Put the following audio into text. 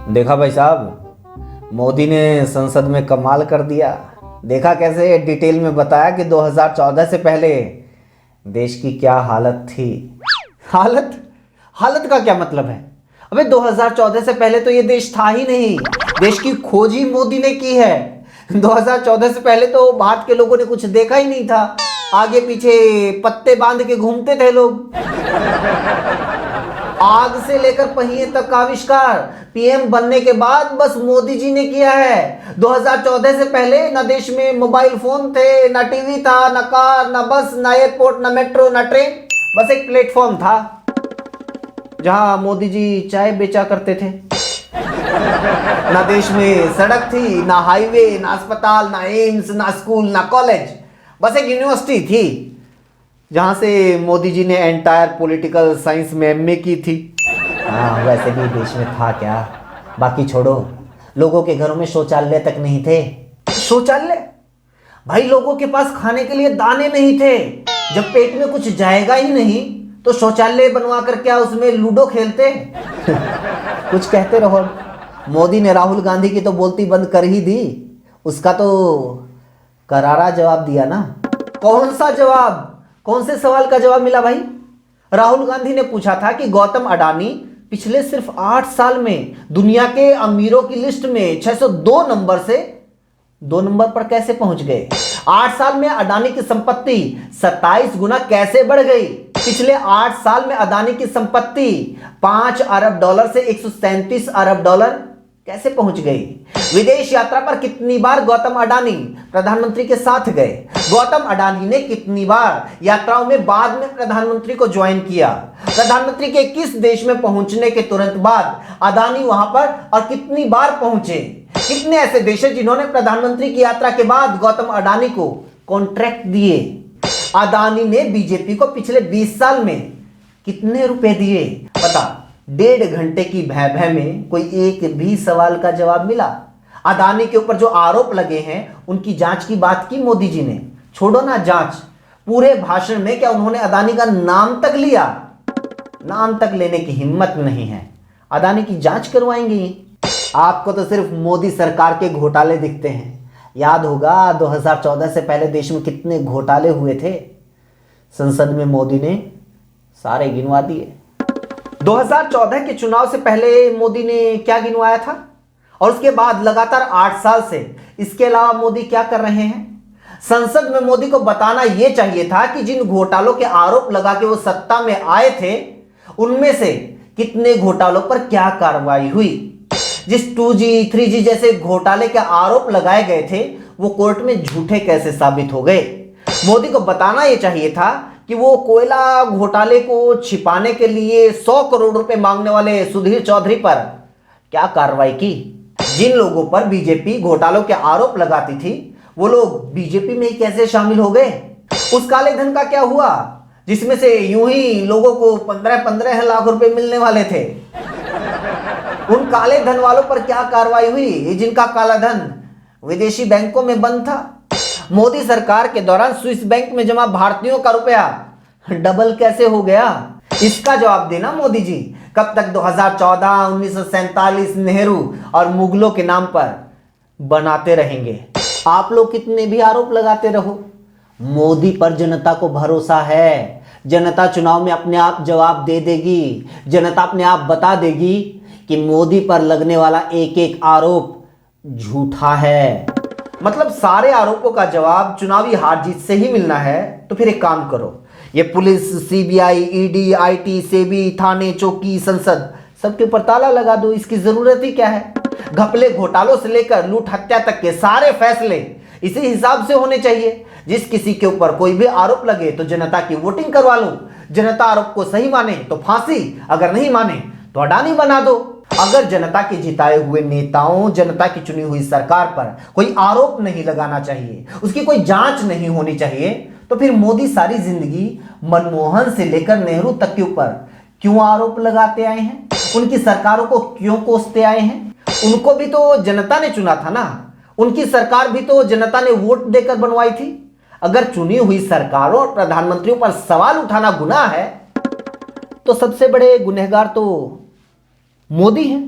देखा भाई साहब, मोदी ने संसद में कमाल कर दिया। देखा कैसे डिटेल में बताया कि 2014 से पहले देश की क्या हालत थी। हालत हालत का क्या मतलब है? अबे 2014 से पहले तो ये देश था ही नहीं। देश की खोज ही मोदी ने की है। 2014 से पहले तो भारत के लोगों ने कुछ देखा ही नहीं था। आगे पीछे पत्ते बांध के घूमते थे लोग। आग से लेकर पहिए तक का आविष्कार पीएम बनने के बाद बस मोदी जी ने किया है। 2014 से पहले ना देश में मोबाइल फोन थे, ना टीवी था, ना कार, ना बस, ना एयरपोर्ट, ना मेट्रो, ना ट्रेन। बस एक प्लेटफॉर्म था जहां मोदी जी चाय बेचा करते थे। ना देश में सड़क थी, ना हाईवे, ना अस्पताल, ना एम्स, ना स्कूल, ना कॉलेज। बस एक यूनिवर्सिटी थी जहां से मोदी जी ने एंटायर पॉलिटिकल साइंस में एमए की थी। हाँ, वैसे भी देश में था क्या? बाकी छोड़ो, लोगों के घरों में शौचालय तक नहीं थे। शौचालय? भाई, लोगों के पास खाने के लिए दाने नहीं थे। जब पेट में कुछ जाएगा ही नहीं तो शौचालय बनवा कर क्या उसमें लूडो खेलते? कुछ कहते रहो। मोदी ने राहुल गांधी की तो बोलती बंद कर ही दी। उसका तो करारा जवाब दिया ना। कौन सा जवाब? कौन से सवाल का जवाब मिला भाई? राहुल गांधी ने पूछा था कि गौतम अडानी पिछले सिर्फ 8 साल में दुनिया के अमीरों की लिस्ट में 602 नंबर से 2 नंबर पर कैसे पहुंच गए। 8 साल में अडानी की संपत्ति 27 गुना कैसे बढ़ गई। पिछले 8 साल में अडानी की संपत्ति 5 अरब डॉलर से 137 अरब डॉलर कैसे पहुंच गई। विदेश यात्रा पर कितनी बार गौतम अडानी प्रधानमंत्री के साथ गए। गौतम अडानी ने कितनी बार यात्राओं में बाद में प्रधानमंत्री को ज्वाइन किया। प्रधानमंत्री के किस देश में पहुंचने के तुरंत बाद अडानी वहां पर और कितनी बार पहुंचे। कितने ऐसे देश हैं जिन्होंने प्रधानमंत्री की यात्रा के बाद गौतम अडानी को कॉन्ट्रैक्ट दिए। अडानी ने बीजेपी को पिछले 20 साल में कितने रुपए दिए बता। 1.5 घंटे की भय भय में कोई एक भी सवाल का जवाब मिला। अडानी के ऊपर जो आरोप लगे हैं उनकी जांच की बात की मोदी जी ने। छोड़ो ना जांच, पूरे भाषण में क्या उन्होंने अडानी का नाम तक लिया? नाम तक लेने की हिम्मत नहीं है। अडानी की जांच करवाएंगे। आपको तो सिर्फ मोदी सरकार के घोटाले दिखते हैं। याद होगा 2014 से पहले देश में कितने घोटाले हुए थे। संसद में मोदी ने सारे गिनवा दिए। 2014 के चुनाव से पहले मोदी ने क्या गिनवाया था और उसके बाद लगातार 8 साल से इसके अलावा मोदी क्या कर रहे हैं। संसद में मोदी को बताना यह चाहिए था कि जिन घोटालों के आरोप लगा के वो सत्ता में आए थे उनमें से कितने घोटालों पर क्या कार्रवाई हुई। जिस 2G 3G जैसे घोटाले के आरोप लगाए गए थे वो कोर्ट में झूठे कैसे साबित हो गए। मोदी को बताना यह चाहिए था कि वो कोयला घोटाले को छिपाने के लिए 100 करोड़ रुपए मांगने वाले सुधीर चौधरी पर क्या कार्रवाई की। जिन लोगों पर बीजेपी घोटालों के आरोप लगाती थी वो लोग बीजेपी में ही कैसे शामिल हो गए। उस काले धन का क्या हुआ जिसमें से यूं ही लोगों को 15-15 लाख रुपए मिलने वाले थे। उन काले धन वालों पर क्या कार्रवाई हुई जिनका काला धन विदेशी बैंकों में बंद था। मोदी सरकार के दौरान स्विस बैंक में जमा भारतीयों का रुपया डबल कैसे हो गया, इसका जवाब देना मोदी जी। कब तक 2014, 1947, नेहरू और मुगलों के नाम पर बनाते रहेंगे। आप लोग कितने भी आरोप लगाते रहो, मोदी पर जनता को भरोसा है। जनता चुनाव में अपने आप जवाब दे देगी। जनता अपने आप बता देगी कि मोदी पर लगने वाला एक एक आरोप झूठा है। मतलब सारे आरोपों का जवाब चुनावी हार जीत से ही मिलना है। तो फिर एक काम करो, ये police, CBI, ED, IT, SEBI, थाने, चौकी, संसद सबके ऊपर ताला लगा दो। इसकी जरूरत ही क्या है। घपले घोटालों से लेकर लूट हत्या तक के सारे फैसले इसी हिसाब से होने चाहिए। जिस किसी के ऊपर कोई भी आरोप लगे तो जनता की वोटिंग करवा लो। जनता आरोप को सही माने तो फांसी, अगर नहीं माने तो अडानी बना दो। अगर जनता के जिताए हुए नेताओं, जनता की चुनी हुई सरकार पर कोई आरोप नहीं लगाना चाहिए, उसकी कोई जांच नहीं होनी चाहिए, तो फिर मोदी सारी जिंदगी मनमोहन से लेकर नेहरू तक के ऊपर क्यों आरोप लगाते आए हैं। उनकी सरकारों को क्यों कोसते आए हैं। उनको भी तो जनता ने चुना था ना। उनकी सरकार भी तो जनता ने वोट देकर बनवाई थी। अगर चुनी हुई सरकारों और प्रधानमंत्रियों पर सवाल उठाना गुनाह है तो सबसे बड़े गुनहगार तो मोदी हैं।